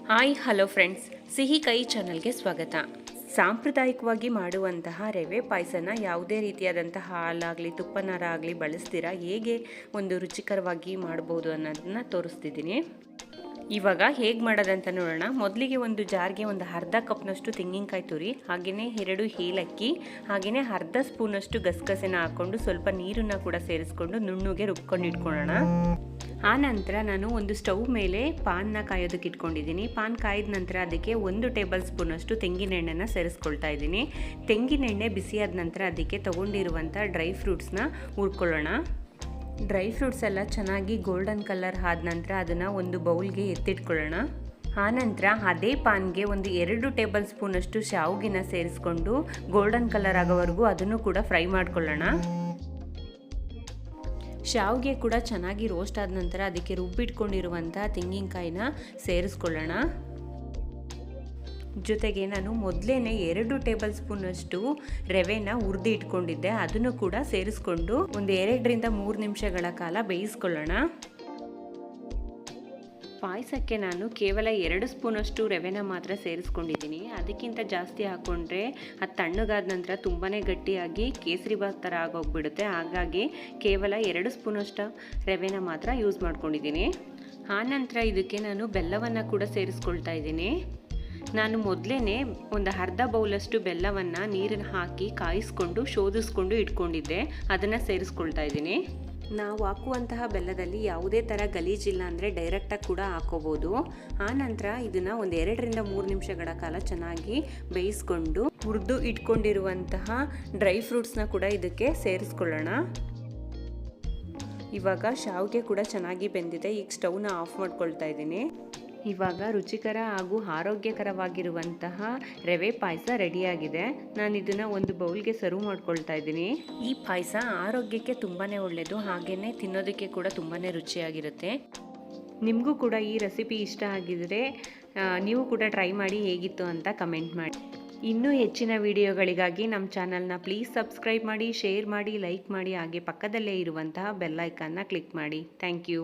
Hi hello friends, ಸಿಹಿ ಕೈ ಚಾನಲ್ಗೆ ಸ್ವಾಗತ. ಸಾಂಪ್ರದಾಯಿಕವಾಗಿ ಮಾಡುವಂತಹ ರವೆ ಪಾಯಸನ ಯಾವುದೇ ರೀತಿಯಾದಂತಹ ಹಾಲಾಗಲಿ ತುಪ್ಪನಾರ ಆಗಲಿ ಬಳಸ್ತೀರಾ ಹೇಗೆ ಒಂದು ರುಚಿಕರವಾಗಿ ಮಾಡ್ಬೋದು ಅನ್ನೋದನ್ನ ತೋರಿಸ್ತಿದ್ದೀನಿ. ಇವಾಗ ಹೇಗೆ ಮಾಡೋದಂತ ನೋಡೋಣ. ಮೊದಲಿಗೆ ಒಂದು ಜಾರ್ಗೆ ಒಂದು ಅರ್ಧ ಕಪ್ನಷ್ಟು ತೆಂಗಿನಕಾಯಿ ತುರಿ, ಹಾಗೆಯೇ 2 ಏಲಕ್ಕಿ, ಹಾಗೆಯೇ ಅರ್ಧ ಸ್ಪೂನಷ್ಟು ಗಸಗಸೆನ ಹಾಕ್ಕೊಂಡು ಸ್ವಲ್ಪ ನೀರನ್ನು ಕೂಡ ಸೇರಿಸ್ಕೊಂಡು ನುಣ್ಣಗೆ ರುಬ್ಕೊಂಡು ಇಟ್ಕೊಳ್ಳೋಣ. ಆ ನಂತರ ನಾನು ಒಂದು ಸ್ಟವ್ ಮೇಲೆ ಪಾನ್ನ ಕಾಯೋದಕ್ಕೆ ಇಟ್ಕೊಂಡಿದ್ದೀನಿ. ಪಾನ್ ಕಾಯ್ದ ನಂತರ ಅದಕ್ಕೆ 1 ಟೇಬಲ್ ಸ್ಪೂನಷ್ಟು ತೆಂಗಿನ ಎಣ್ಣೆನ ಸೇರಿಸ್ಕೊಳ್ತಾ ಇದ್ದೀನಿ. ತೆಂಗಿನ ಎಣ್ಣೆ ಬಿಸಿಯಾದ ನಂತರ ಅದಕ್ಕೆ ತೊಗೊಂಡಿರುವಂಥ ಡ್ರೈ ಫ್ರೂಟ್ಸ್ನ ಹುರ್ಕೊಳ್ಳೋಣ. ಡ್ರೈ ಫ್ರೂಟ್ಸ್ ಎಲ್ಲ ಚೆನ್ನಾಗಿ ಗೋಲ್ಡನ್ ಕಲರ್ ಆದ ನಂತರ ಅದನ್ನು ಒಂದು ಬೌಲ್ಗೆ ಎತ್ತಿಟ್ಕೊಳ್ಳೋಣ. ಆನಂತರ ಅದೇ ಪಾನ್ಗೆ ಒಂದು 2 ಟೇಬಲ್ ಸ್ಪೂನಷ್ಟು ಶಾವಿಗೆನ ಸೇರಿಸ್ಕೊಂಡು ಗೋಲ್ಡನ್ ಕಲರ್ ಆಗೋವರೆಗೂ ಅದನ್ನು ಕೂಡ ಫ್ರೈ ಮಾಡ್ಕೊಳ್ಳೋಣ. ಶಾವಿಗೆ ಕೂಡ ಚೆನ್ನಾಗಿ ರೋಸ್ಟ್ ಆದ ನಂತರ ಅದಕ್ಕೆ ರುಬ್ಬಿಟ್ಕೊಂಡಿರುವಂಥ ತೆಂಗಿನಕಾಯಿನ ಸೇರಿಸ್ಕೊಳ್ಳೋಣ. ಜೊತೆಗೆ ನಾನು ಮೊದಲೇ 2 ಟೇಬಲ್ ಸ್ಪೂನಷ್ಟು ರವೆನ ಹುರಿದು ಇಟ್ಕೊಂಡಿದ್ದೆ, ಅದನ್ನು ಕೂಡ ಸೇರಿಸ್ಕೊಂಡು ಒಂದು 2ರಿಂದ 3 ನಿಮಿಷಗಳ ಕಾಲ ಬೇಯಿಸ್ಕೊಳ್ಳೋಣ. ಪಾಯಸಕ್ಕೆ ನಾನು ಕೇವಲ 2 ಸ್ಪೂನಷ್ಟು ರವೆನ ಮಾತ್ರ ಸೇರಿಸ್ಕೊಂಡಿದ್ದೀನಿ. ಅದಕ್ಕಿಂತ ಜಾಸ್ತಿ ಹಾಕ್ಕೊಂಡ್ರೆ ಅದು ತಣ್ಣಗಾದ ನಂತರ ತುಂಬಾ ಗಟ್ಟಿಯಾಗಿ ಕೇಸರಿ ಬಾತ್ ಥರ ಆಗೋಗ್ಬಿಡುತ್ತೆ. ಹಾಗಾಗಿ ಕೇವಲ 2 ಸ್ಪೂನಷ್ಟು ರವೆನ ಮಾತ್ರ ಯೂಸ್ ಮಾಡ್ಕೊಂಡಿದ್ದೀನಿ. ಆನಂತರ ಇದಕ್ಕೆ ನಾನು ಬೆಲ್ಲವನ್ನು ಕೂಡ ಸೇರಿಸ್ಕೊಳ್ತಾ ಇದ್ದೀನಿ. ನಾನು ಮೊದಲೇ ಒಂದು ಅರ್ಧ ಬೌಲಷ್ಟು ಬೆಲ್ಲವನ್ನು ನೀರನ್ನು ಹಾಕಿ ಕಾಯಿಸ್ಕೊಂಡು ಶೋಧಿಸ್ಕೊಂಡು ಇಟ್ಕೊಂಡಿದ್ದೆ, ಅದನ್ನು ಸೇರಿಸ್ಕೊಳ್ತಾ ಇದ್ದೀನಿ. ನಾವು ಹಾಕುವಂತಹ ಬೆಲ್ಲದಲ್ಲಿ ಯಾವುದೇ ಥರ ಗಲೀಜಿಲ್ಲ ಅಂದರೆ ಡೈರೆಕ್ಟಾಗಿ ಕೂಡ ಹಾಕೋಬೋದು. ಆನಂತರ ಇದನ್ನು ಒಂದು 2ರಿಂದ 3 ನಿಮಿಷಗಳ ಕಾಲ ಚೆನ್ನಾಗಿ ಬೇಯಿಸ್ಕೊಂಡು ಹುರಿದು ಇಟ್ಕೊಂಡಿರುವಂತಹ ಡ್ರೈ ಫ್ರೂಟ್ಸ್ನ ಕೂಡ ಇದಕ್ಕೆ ಸೇರಿಸ್ಕೊಳ್ಳೋಣ. ಇವಾಗ ಶಾವಿಗೆ ಕೂಡ ಚೆನ್ನಾಗಿ ಬೆಂದಿದೆ. ಈಗ ಸ್ಟವ್ನ ಆಫ್ ಮಾಡ್ಕೊಳ್ತಾ ಇದ್ದೀನಿ. ಇವಾಗ ರುಚಿಕರ ಹಾಗೂ ಆರೋಗ್ಯಕರವಾಗಿರುವಂತಹ ರವೆ ಪಾಯಸ ರೆಡಿಯಾಗಿದೆ. ನಾನು ಇದನ್ನು ಒಂದು ಬೌಲ್ಗೆ ಸರ್ವ್ ಮಾಡ್ಕೊಳ್ತಾ ಇದ್ದೀನಿ. ಈ ಪಾಯಸ ಆರೋಗ್ಯಕ್ಕೆ ತುಂಬಾ ಒಳ್ಳೆಯದು, ಹಾಗೆಯೇ ತಿನ್ನೋದಕ್ಕೆ ಕೂಡ ತುಂಬಾ ರುಚಿಯಾಗಿರುತ್ತೆ. ನಿಮಗೂ ಕೂಡ ಈ ರೆಸಿಪಿ ಇಷ್ಟ ಆಗಿದರೆ ನೀವು ಕೂಡ ಟ್ರೈ ಮಾಡಿ ಹೇಗಿತ್ತು ಅಂತ ಕಮೆಂಟ್ ಮಾಡಿ. ಇನ್ನೂ ಹೆಚ್ಚಿನ ವಿಡಿಯೋಗಳಿಗಾಗಿ ನಮ್ಮ ಚಾನಲ್ನ ಪ್ಲೀಸ್ ಸಬ್ಸ್ಕ್ರೈಬ್ ಮಾಡಿ, ಶೇರ್ ಮಾಡಿ, ಲೈಕ್ ಮಾಡಿ, ಹಾಗೆ ಪಕ್ಕದಲ್ಲೇ ಇರುವಂತಹ ಬೆಲ್ ಐಕಾನ್ನ ಕ್ಲಿಕ್ ಮಾಡಿ. Thank you.